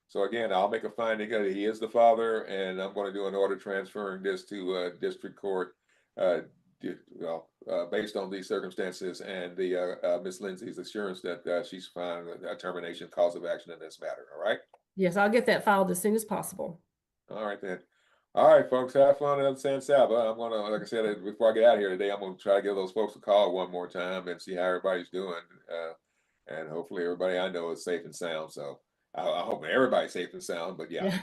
So again, I'll make a finding that he is the father, and I'm going to do an order transferring this to district court. Based on these circumstances and the Miss Lindsay's assurance that she's fine with a termination cause of action in this matter. All right. Yes, I'll get that filed as soon as possible. All right then. All right, folks, have fun in San Saba. I'm gonna, like I said, before I get out of here today, I'm gonna try to give those folks a call one more time and see how everybody's doing, and hopefully everybody I know is safe and sound. So I hope everybody's safe and sound. But yeah.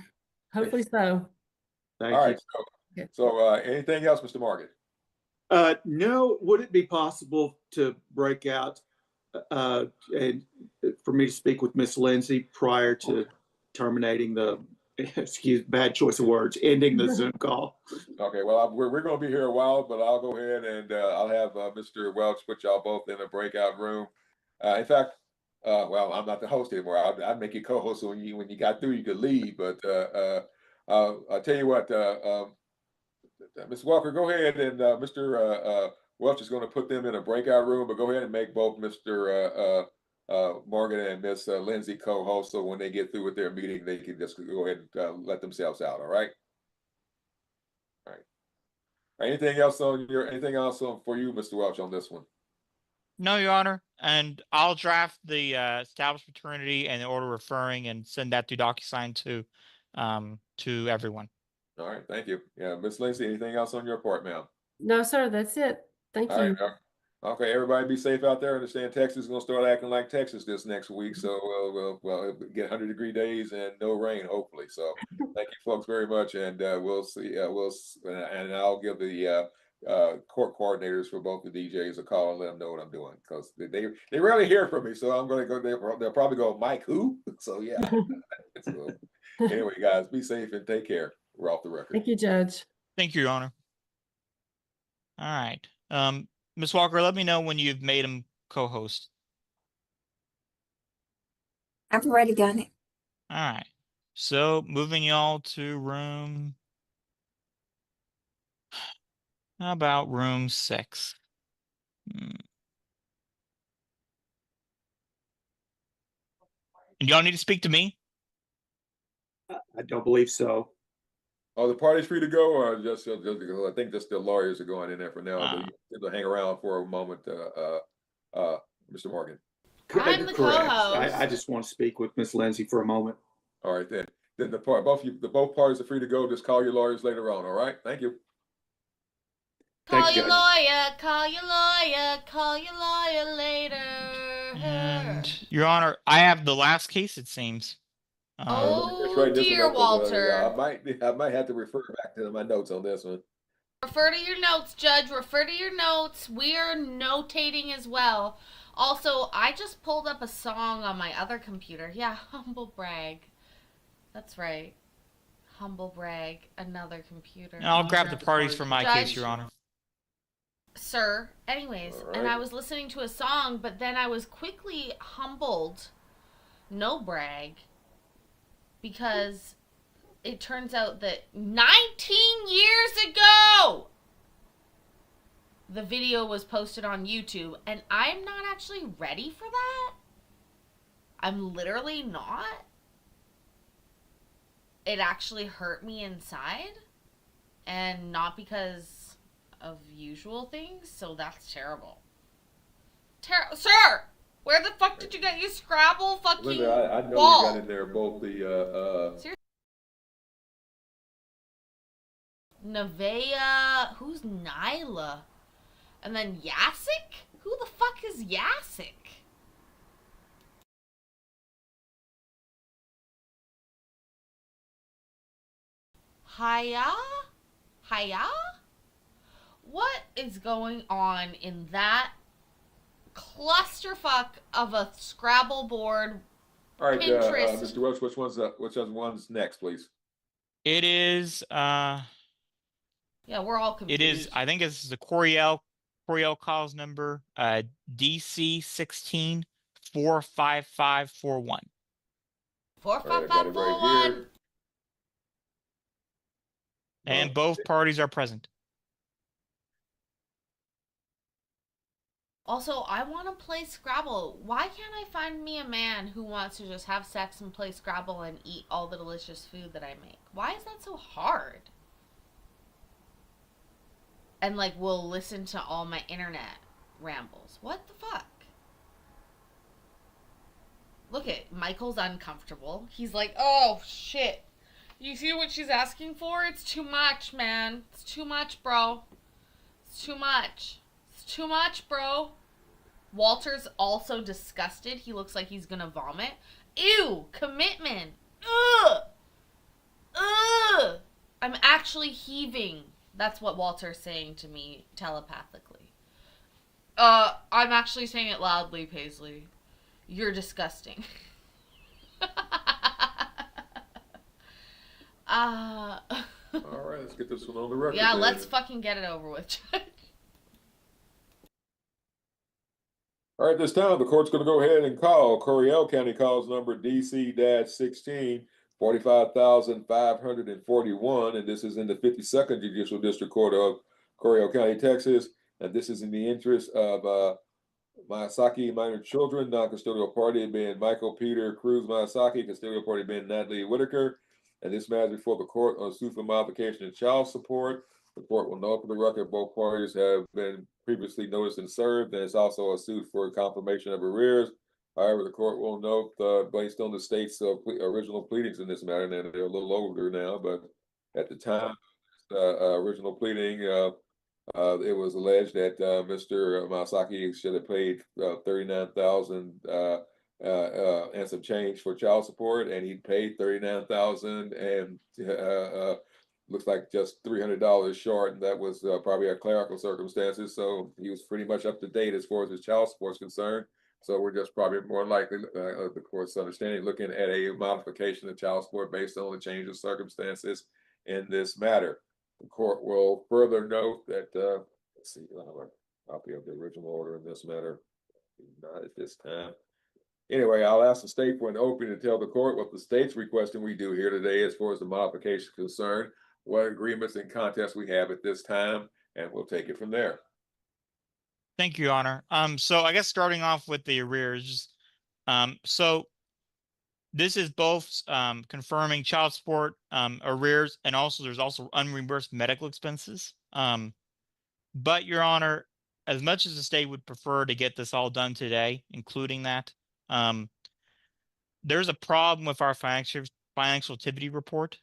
Hopefully so. All right. So anything else, Mr. Morgan? No. Would it be possible to break out and for me to speak with Miss Lindsay prior to terminating the, bad choice of words, ending the Zoom call? Okay, well, we're going to be here a while, but I'll go ahead and I'll have Mr. Welch put y'all both in a breakout room. In fact, well, I'm not the host anymore. I'd make you co-host, so when you got through, you could leave. But I'll tell you what, Ms. Walker, go ahead, and Mr. Welch is going to put them in a breakout room, but go ahead and make both Mr. Morgan and Miss Lindsay co-host, so when they get through with their meeting, they can just go ahead and let themselves out. All right. All right. Anything else for you, Mr. Welch, on this one? No, Your Honor. And I'll draft the established fraternity and the order referring and send that through DocuSign to everyone. All right, thank you. Yeah, Miss Lindsay, anything else on your part, ma'am? No, sir, that's it. Thank All you. right. Okay, everybody be safe out there. Understand Texas is going to start acting like Texas this next week. So we'll get 100-degree days and no rain, hopefully. So thank you folks very much. And we'll see. And I'll give the court coordinators for both the DJs a call and let them know what I'm doing, because they rarely hear from me. So I'm going to go, they'll probably go, Mike, who? So yeah. So, anyway, guys, be safe and take care. We're off the record. Thank you, Judge. Thank you, Your Honor. All right. Ms. Walker, let me know when you've made him co-host. I've already done it. All right. So moving y'all to room. How about room 6? And y'all need to speak to me? I don't believe so. Oh, the party's free to go, or just I think just the lawyers are going in there for now. But you can hang around for a moment, Mr. Morgan. I'm the co-host. I just want to speak with Miss Lindsay for a moment. All right, then both parties are free to go. Just call your lawyers later on. All right, thank you. Call your lawyer, call your lawyer, call your lawyer later. And Your Honor, I have the last case, it seems. Oh dear, Walter. I might have to refer back to my notes on this one. Refer to your notes, Judge. Refer to your notes. We are notating as well. Also, I just pulled up a song on my other computer. Yeah, humble brag. That's right. Humble brag. Another computer. And I'll grab the parties for my case, Your Honor. Sir, anyways, and I was listening to a song, but then I was quickly humbled. No brag. Because it turns out that 19 years ago, the video was posted on YouTube, and I'm not actually ready for that. I'm literally not. It actually hurt me inside, and not because of usual things, so that's terrible. Sir! Where the fuck did you get your Scrabble fucking Linda, I know ball? you got in there both the Seriously? Nevaeh, who's Nyla? And then Yasik? Who the fuck is Yasik? Haya? What is going on in that clusterfuck of a Scrabble board? All right, Pinterest. Mr. Welch, which one's next, please? It is Yeah, we're all it confused. is I think it's the Coriel calls number DC 16 45541. 45541. And both parties are present. Also, I want to play Scrabble. Why can't I find me a man who wants to just have sex and play Scrabble and eat all the delicious food that I make? Why is that so hard? And like, will listen to all my internet rambles. What the fuck? Look at Michael's uncomfortable. He's like, oh shit. You see what she's asking for? It's too much, man. It's too much, bro. It's too much. It's too much, bro. Walter's also disgusted. He looks like he's gonna vomit. Ew! Commitment! Ugh! Ugh! I'm actually heaving. That's what Walter's saying to me telepathically. I'm actually saying it loudly, Paisley. You're disgusting. All right, let's get this one on the record. Yeah, then. let's fucking get it over with. All right, this time the court's going to go ahead and call Coriel County calls number DC-16 45,541, and this is in the 52nd Judicial District Court of Coriel County, Texas, and this is in the interest of Miyazaki minor children, non-custodial party being Michael Peter Cruz Miyazaki, custodial party being Natalie Whitaker, and this matters before the court on suit for modification of child support. The court will note for the record both parties have been previously noticed and served, and it's also a suit for confirmation of arrears. However, the court will note, based on the state's original pleadings in this matter, and they're a little older now, but at the time, original pleading, it was alleged that Mr. Masaki should have paid $39,000 and some change for child support, and he paid $39,000 and looks like just $300 short, and that was probably a clerical circumstances. So he was pretty much up to date as far as his child support is concerned. So we're just probably more likely, the court's understanding, looking at a modification of child support based on the change of circumstances in this matter. The court will further note that, let's see, I'll have a copy of the original order in this matter. Not at this time. Anyway, I'll ask the state for an opening to tell the court what the state's requesting we do here today as far as the modification is concerned, what agreements and contests we have at this time, and we'll take it from there. Thank you, Your Honor. So I guess starting off with the arrears, so this is both confirming child support arrears, and also there's also unreimbursed medical expenses. But Your Honor, as much as the state would prefer to get this all done today, including that, there's a problem with our financial activity report.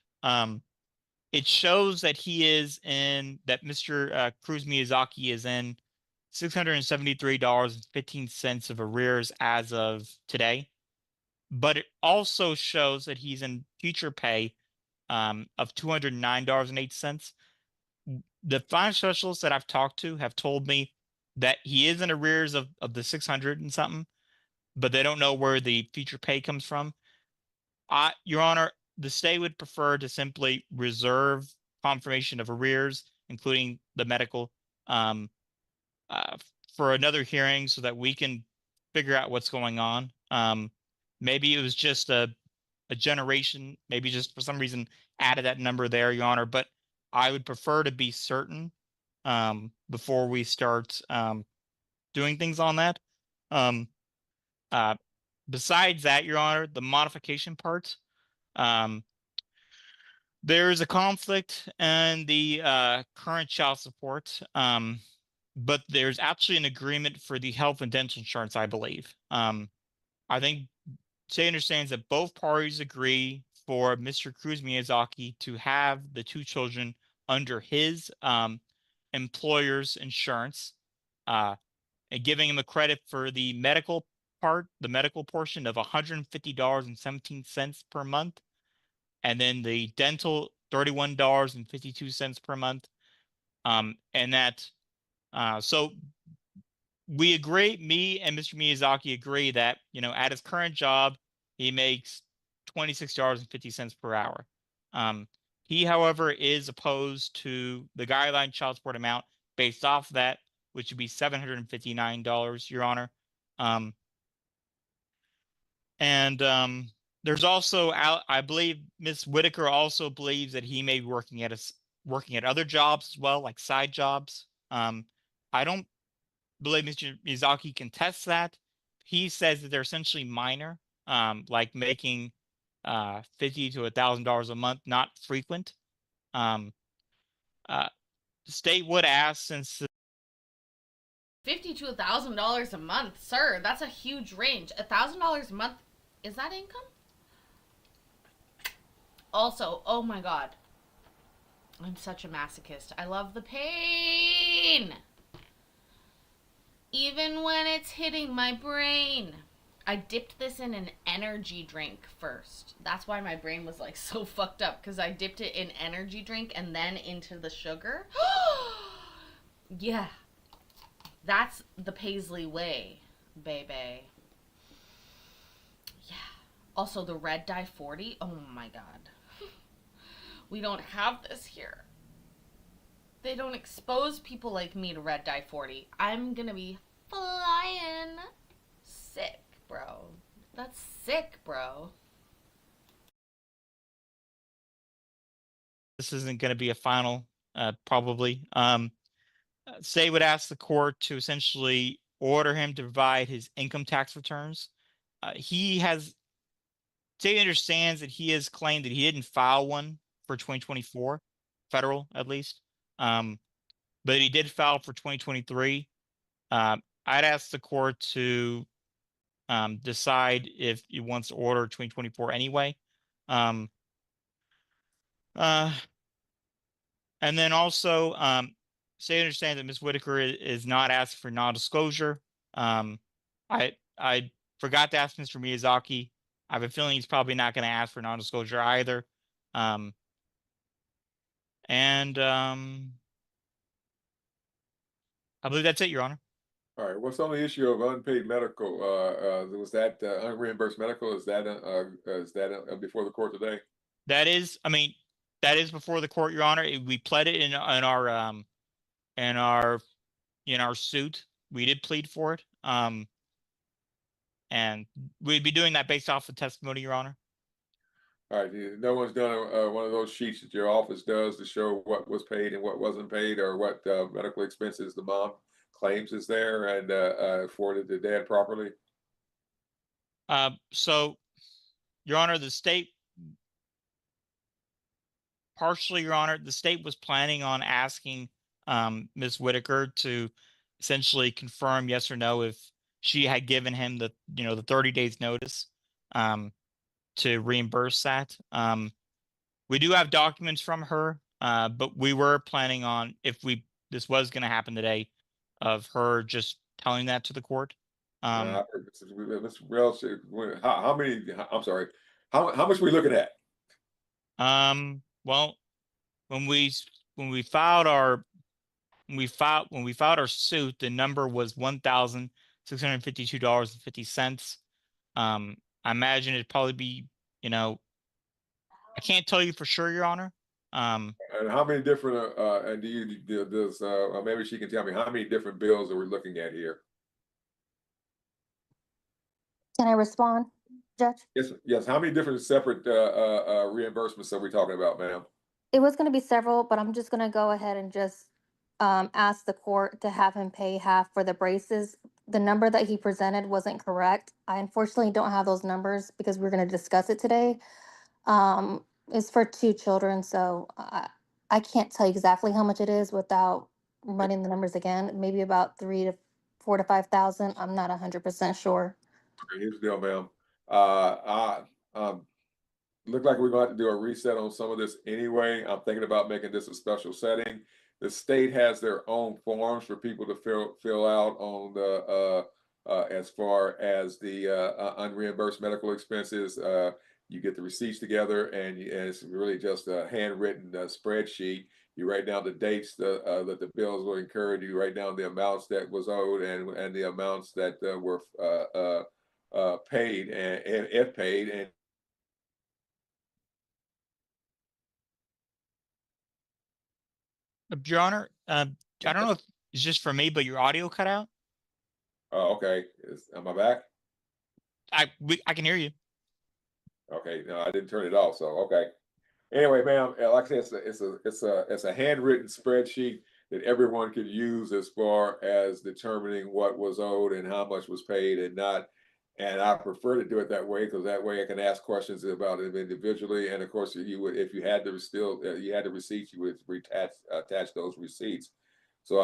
It shows that that Mr. Cruz Miyazaki is in $673.15 of arrears as of today. But it also shows that he's in future pay of $209.08. The financial specialists that I've talked to have told me that he is in arrears of the 600 and something, but they don't know where the future pay comes from. Your Honor, the state would prefer to simply reserve confirmation of arrears, including the medical, for another hearing so that we can figure out what's going on. Maybe it was just a generation, maybe just for some reason added that number there, Your Honor, but I would prefer to be certain before we start doing things on that. besides that, Your Honor, the modification part, there is a conflict in the current child support, but there's actually an agreement for the health and dental insurance, I believe. I think Shay understands that both parties agree for Mr. Cruz Miyazaki to have the two children under his employer's insurance, and giving him a credit for the medical part, the medical portion of $150.17 per month, and then the dental $31.52 per month. And that, so we agree, me and Mr. Miyazaki agree that, at his current job, he makes $26.50 per hour. He, however, is opposed to the guideline child support amount based off that, which would be $759, Your Honor. There's also, I believe Ms. Whitaker also believes that he may be working at other jobs as well, like side jobs. I don't believe Mr. Miyazaki contests that. He says that they're essentially minor, like making $50 to $1,000 a month, not frequent. The state would ask, since $50 to $1,000 a month, sir. That's a huge range. $1,000 a month, is that income? Also, oh my god, I'm such a masochist. I love the pain, even when it's hitting my brain. I dipped this in an energy drink first. That's why my brain was like so fucked up, because I dipped it in energy drink and then into the sugar. Yeah. That's the Paisley way, baby. Yeah. Also, the red dye 40. Oh my god. We don't have this here. They don't expose people like me to red dye 40. I'm gonna be flying sick, bro. That's sick, bro. this isn't going to be a final, probably. Say would ask the court to essentially order him to provide his income tax returns. Say understands that he has claimed that he didn't file one for 2024, federal at least, but he did file for 2023. I'd ask the court to decide if he wants to order 2024 anyway. And then also, say understand that Ms. Whitaker is not asking for non-disclosure. I forgot to ask Mr. Miyazaki. I have a feeling he's probably not going to ask for non-disclosure either. I believe that's it, Your Honor. All right, what's on the issue of unpaid medical? Was that unreimbursed medical? Is that before the court today? That is before the court, Your Honor. We pled it in our suit. We did plead for it. And we'd be doing that based off of testimony, Your Honor. All right, no one's done one of those sheets that your office does to show what was paid and what wasn't paid, or what medical expenses the mom claims is there and afforded the dad properly? So, Your Honor, partially, Your Honor, the state was planning on asking Ms. Whitaker to essentially confirm yes or no if she had given him the 30 days notice to reimburse that. We do have documents from her, but we were planning on, if this was going to happen today, of her just telling that to the court. How many? I'm sorry. How much are we looking at? Well, when we filed our suit, the number was $1,652.50. I imagine it'd probably be, I can't tell you for sure, Your Honor. And how many different and maybe she can tell me how many different bills are we looking at here? Can I respond, Judge? Yes. How many different separate reimbursements are we talking about, ma'am? It was going to be several, but I'm just going to go ahead and just ask the court to have him pay half for the braces, the number that he presented wasn't correct. I unfortunately don't have those numbers because we're going to discuss it today. It's for 2 children, so I can't tell you exactly how much it is without running the numbers again. Maybe about 4 to 5,000. I'm not 100% sure. Okay, here's the deal, ma'am. Look like we're going to have to do a reset on some of this anyway. I'm thinking about making this a special setting. The state has their own forms for people to fill out on the as far as the unreimbursed medical expenses. You get the receipts together, and it's really just a handwritten spreadsheet. You write down the dates that the bills were incurred. You write down the amounts that was owed and the amounts that were paid and if paid. And Your Honor, I don't know if it's just for me, but your audio cut out. okay, am I back? I can hear you. Okay, no, I didn't turn it off. So okay. Anyway, ma'am, like I said, it's a handwritten spreadsheet that everyone could use as far as determining what was owed and how much was paid and not. And I prefer to do it that way because that way I can ask questions about it individually. And of course, you would, if you had the you had the receipts, you would attach those receipts. So,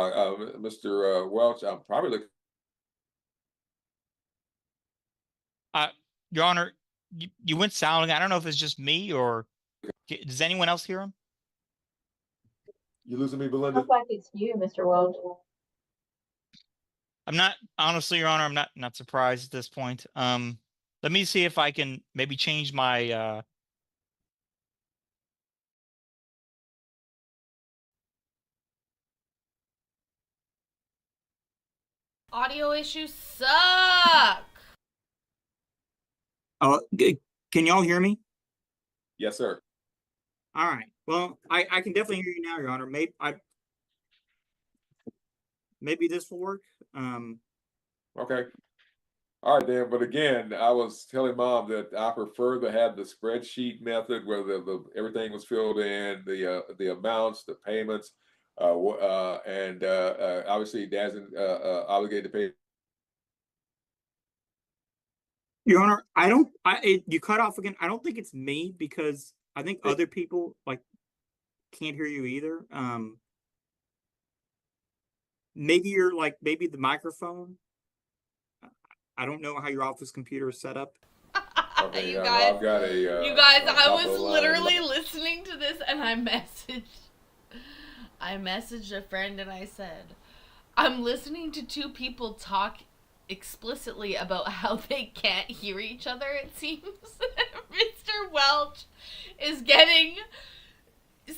Mr. Welch, I'm probably looking. Your Honor, you went silent. I don't know if it's just me or does anyone else hear him? You losing me, Belinda? Looks like it's you, Mr. Welch. I'm not, honestly, Your Honor, I'm not surprised at this point. Let me see if I can maybe change my Audio issues suck. Oh, can y'all hear me? Yes, sir. All right. Well, I can definitely hear you now, Your Honor. Maybe this will work. Okay. All right, then. But again, I was telling Mom that I prefer to have the spreadsheet method where everything was filled in, the amounts, the payments, and obviously Dad's obligated to pay. Your Honor, you cut off again. I don't think it's me because I think other people can't hear you either. Maybe maybe the microphone. I don't know how your office computer is set up. Okay, You I've guys, got a. you guys, on I top of was the line. literally listening to this and I messaged a friend and I said, I'm listening to 2 people talk explicitly about how they can't hear each other, it seems. Mr. Welch is getting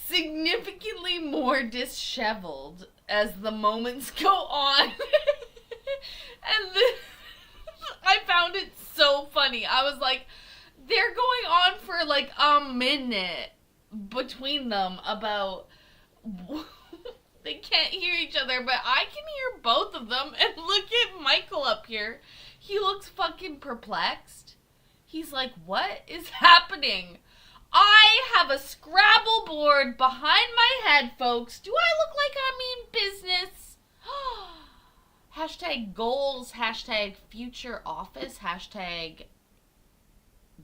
significantly more disheveled as the moments go on. And I found it so funny. I was like, they're going on for like a minute between them about they can't hear each other, but I can hear both of them. And look at Michael up here. He looks fucking perplexed. He's like, what is happening? I have a Scrabble board behind my head, folks. Do I look like I mean business? Hashtag goals, hashtag future office, hashtag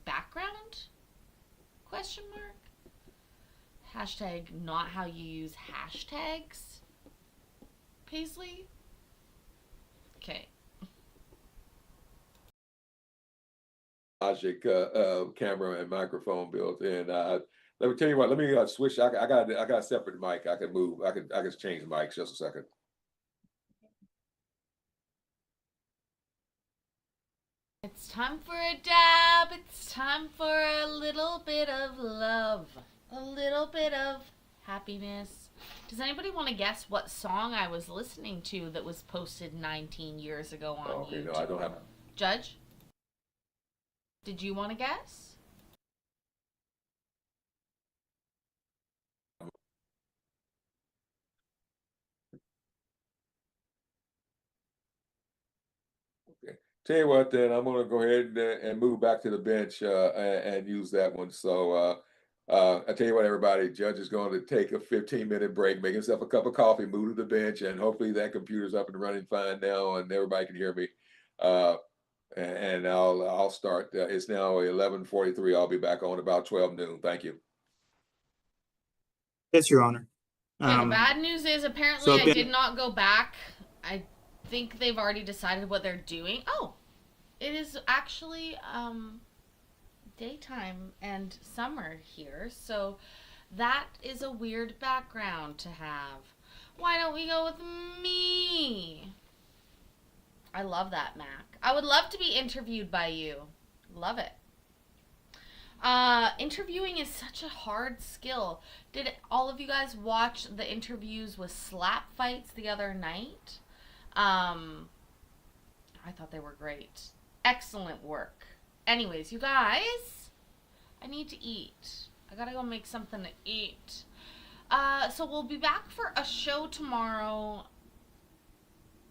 background? Question mark? Hashtag not how you use hashtags? Paisley? Okay. Logic camera and microphone built in. Let me tell you what. Let me switch. I got a separate mic. I can move. I can change mics. Just a second. It's time for a dab. It's time for a little bit of love. A little bit of happiness. Does anybody want to guess what song I was listening to that was posted 19 years ago on YouTube? No, I don't have. Judge? Did you want to guess? Okay. Tell you what, then I'm going to go ahead and move back to the bench and use that one. So I tell you what, everybody, Judge is going to take a 15-minute break, make himself a cup of coffee, move to the bench, and hopefully that computer's up and running fine now, and everybody can hear me. And I'll start. It's now 11:43. I'll be back on about 12 noon. Thank you. Yes, Your Honor. Okay, the bad news is apparently so I again- did not go back. I think they've already decided what they're doing. Oh, it is actually daytime and summer here, so that is a weird background to have. Why don't we go with me? I love that, Mac. I would love to be interviewed by you. Love it. Interviewing is such a hard skill. Did all of you guys watch the interviews with slap fights the other night? I thought they were great. Excellent work. Anyways, you guys, I need to eat. I gotta go make something to eat. So we'll be back for a show tomorrow.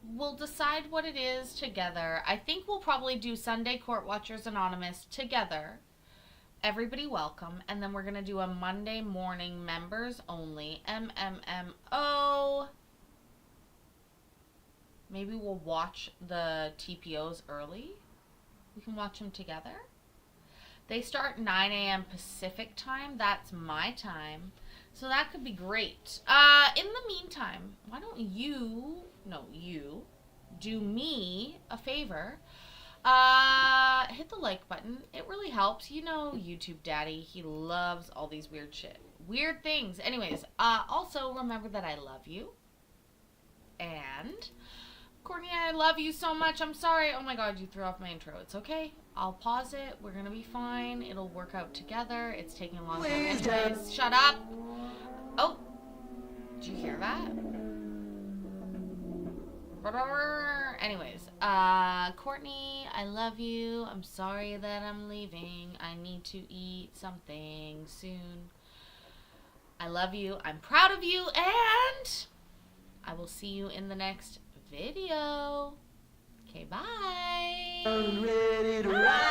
We'll decide what it is together. I think we'll probably do Sunday Court Watchers Anonymous together. Everybody welcome. And then we're going to do a Monday morning members only. MMMO. Maybe we'll watch the TPOs early. We can watch them together. They start 9 a.m. Pacific time. That's my time. So that could be great. In the meantime, why don't you do me a favor. Hit the like button. It really helps. You know YouTube Daddy. He loves all these weird things. Anyways, also remember that I love you. And Courtney, I love you so much. I'm sorry. Oh my god, you threw off my intro. It's okay. I'll pause it. We're gonna be fine. It'll work out together. It's taking a long time. Anyways, shut up. Oh, did you hear that? Anyways, Courtney, I love you. I'm sorry that I'm leaving. I need to eat something soon. I love you. I'm proud of you, and I will see you in the next video. Okay, bye. I'm ready to ride.